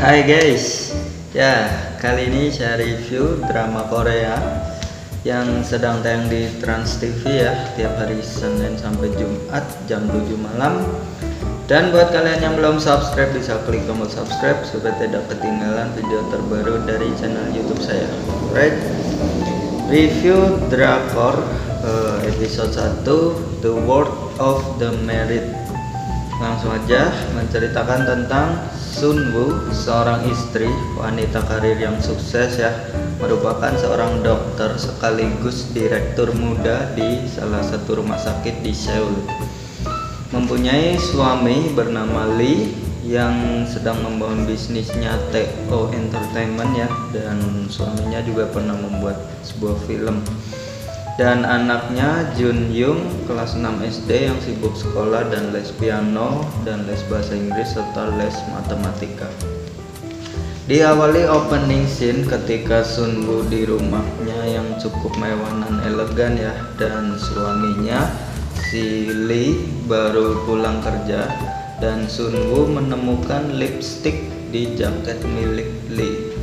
Hai guys, ya kali ini saya review drama Korea yang sedang tayang di Trans TV ya, tiap hari Senin sampai Jumat jam 7 malam. Dan buat kalian yang belum subscribe bisa klik tombol subscribe supaya tidak ketinggalan video terbaru dari channel YouTube saya. Right? Review drakor episode 1 The World of the Married. Langsung aja menceritakan tentang Sun Woo, seorang istri wanita karir yang sukses ya, merupakan seorang dokter sekaligus direktur muda di salah satu rumah sakit di Seoul. Mempunyai suami bernama Lee yang sedang membangun bisnisnya TO Entertainment ya, dan suaminya juga pernah membuat sebuah film. Dan anaknya Jun Young kelas 6 SD yang sibuk sekolah dan les piano dan les bahasa Inggris serta les matematika. Diawali opening scene ketika Sun Woo di rumahnya yang cukup mewah dan elegan ya, dan suaminya si Lee baru pulang kerja dan Sun Woo menemukan lipstick di jaket milik Lee.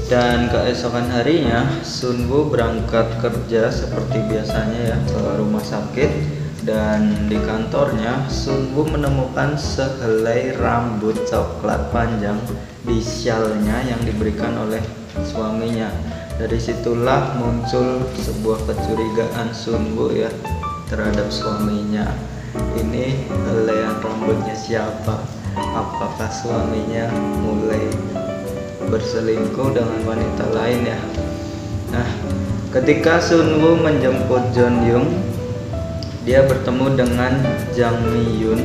Dan keesokan harinya Sun Woo berangkat kerja seperti biasanya ya ke rumah sakit, dan di kantornya Sun Woo menemukan sehelai rambut coklat panjang di syalnya yang diberikan oleh suaminya. Dari situlah muncul sebuah kecurigaan Sun Woo ya terhadap suaminya. Ini helaian rambutnya siapa? Apakah suaminya mulai berselingkuh dengan wanita lain ya? Nah, ketika Sun Woo menjemput Jun Young, dia bertemu dengan Jang Mi Yun,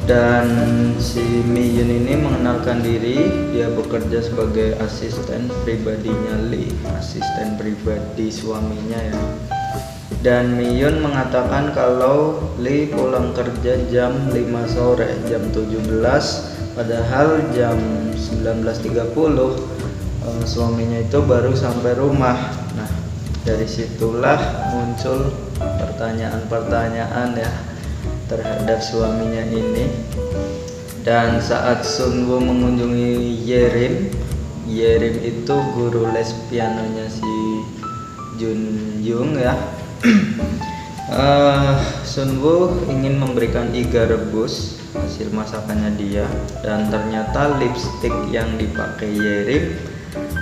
dan si Mi Yun ini mengenalkan diri dia bekerja sebagai asisten pribadinya Lee, asisten pribadi suaminya ya. Dan Mi Yun mengatakan kalau Lee pulang kerja jam 5 sore, jam 17, padahal jam 19.30 suaminya itu baru sampai rumah. Nah, dari situlah muncul pertanyaan-pertanyaan ya terhadap suaminya ini. Dan saat Sun Woo mengunjungi Yerim itu guru les pianonya si Jun Young ya. Sun Woo ingin memberikan iga rebus hasil masakannya dia, dan ternyata lipstick yang dipakai Yerim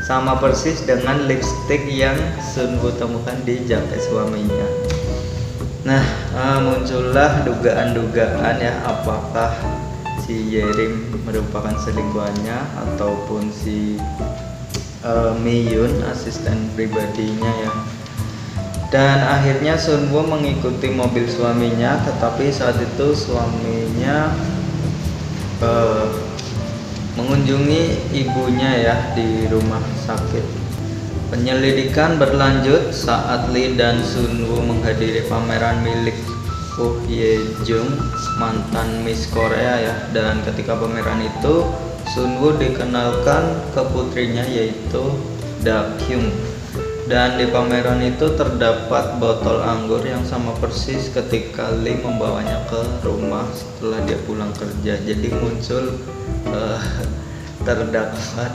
sama persis dengan lipstick yang Sun Woo temukan di jaket suaminya. Nah, muncullah dugaan-dugaan ya, apakah si Yerim merupakan selingkuhannya ataupun si Mi Yun asisten pribadinya ya. Dan akhirnya Sun Woo mengikuti mobil suaminya, tetapi saat itu suaminya mengunjungi ibunya ya di rumah sakit. Penyelidikan berlanjut saat Lee dan Sun Woo menghadiri pameran milik Oh Ye Jung, mantan Miss Korea ya. Dan ketika pameran itu Sun Woo dikenalkan ke putrinya yaitu Da Kyung. Dan di pameran itu terdapat botol anggur yang sama persis ketika Lee membawanya ke rumah setelah dia pulang kerja. Jadi muncul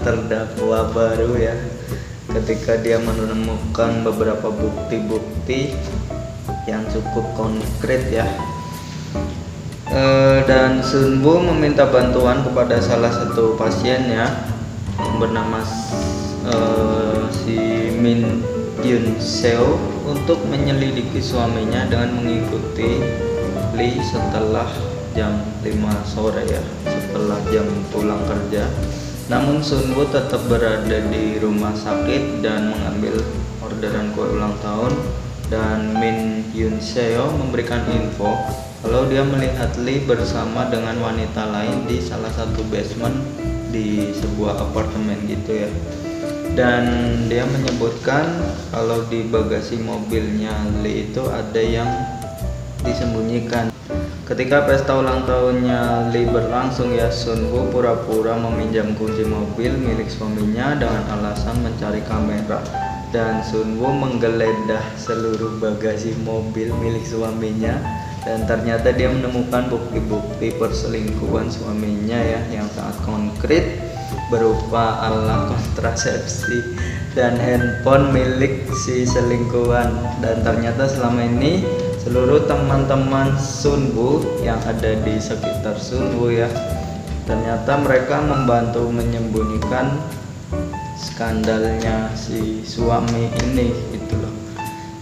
terdakwa baru ya, ketika dia menemukan beberapa bukti-bukti yang cukup konkret ya. Dan Sun Woo meminta bantuan kepada salah satu pasiennya yang bernama si Min Yun Seo untuk menyelidiki suaminya dengan mengikuti Lee setelah jam 5 sore ya, setelah jam pulang kerja. Namun Sun Woo tetap berada di rumah sakit dan mengambil orderan kue ulang tahun, dan Min Yun Seo memberikan info kalau dia melihat Lee bersama dengan wanita lain di salah satu basement di sebuah apartemen gitu ya. Dan dia menyebutkan kalau di bagasi mobilnya Lee itu ada yang disembunyikan. Ketika pesta ulang tahunnya Lee berlangsung ya, Sun Woo pura-pura meminjam kunci mobil milik suaminya dengan alasan mencari kamera, dan Sun Woo menggeledah seluruh bagasi mobil milik suaminya, dan ternyata dia menemukan bukti-bukti perselingkuhan suaminya ya yang sangat konkret. berupa alat kontrasepsi dan handphone milik si selingkuhan. Dan ternyata selama ini seluruh teman-teman Sunwoo yang ada di sekitar Sunwoo ya, ternyata mereka membantu menyembunyikan skandalnya si suami ini gitu loh.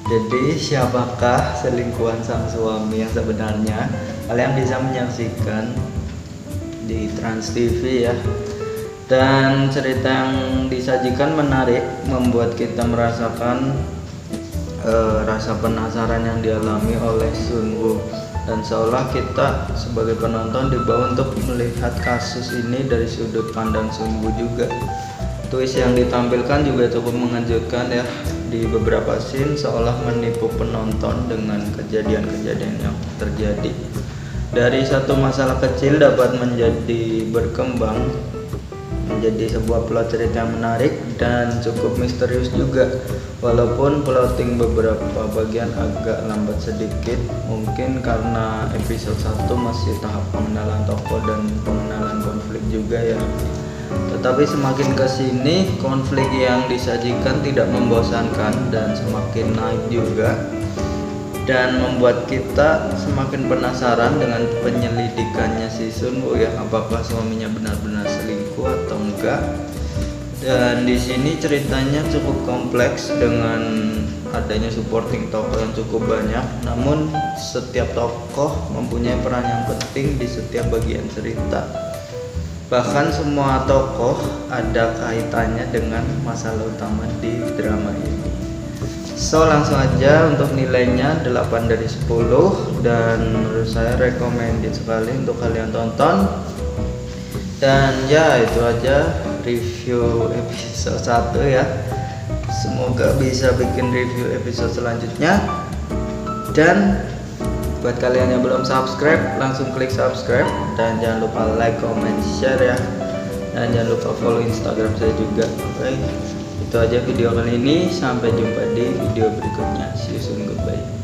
Jadi siapakah selingkuhan sang suami yang sebenarnya? Kalian bisa menyaksikan di Trans TV ya. Dan cerita yang disajikan menarik, membuat kita merasakan rasa penasaran yang dialami oleh Sunwoo, dan seolah kita sebagai penonton dibawa untuk melihat kasus ini dari sudut pandang Sunwoo juga. Twist yang ditampilkan juga cukup mengejutkan ya, di beberapa scene seolah menipu penonton dengan kejadian-kejadian yang terjadi. Dari satu masalah kecil dapat menjadi berkembang menjadi sebuah plot cerita yang menarik dan cukup misterius juga. Walaupun plotting beberapa bagian agak lambat sedikit, mungkin karena episode 1 masih tahap pengenalan tokoh dan pengenalan konflik juga ya. Tetapi semakin kesini konflik yang disajikan tidak membosankan dan semakin naik juga, dan membuat kita semakin penasaran dengan penyelidikannya si Sunwoo ya, apakah suaminya benar-benar selingkuh atau enggak. Dan di sini ceritanya cukup kompleks dengan adanya supporting tokoh yang cukup banyak, namun setiap tokoh mempunyai peran yang penting di setiap bagian cerita. Bahkan semua tokoh ada kaitannya dengan masalah utama di drama ini. So langsung aja untuk nilainya 8 dari 10, dan menurut saya recommended sekali untuk kalian tonton. Dan ya itu aja review episode 1 ya. Semoga bisa bikin review episode selanjutnya. Dan buat kalian yang belum subscribe, langsung klik subscribe, dan jangan lupa like, comment, share ya. Dan jangan lupa follow Instagram saya juga. Oke, itu aja video kali ini. Sampai jumpa di video berikutnya. See you soon, goodbye.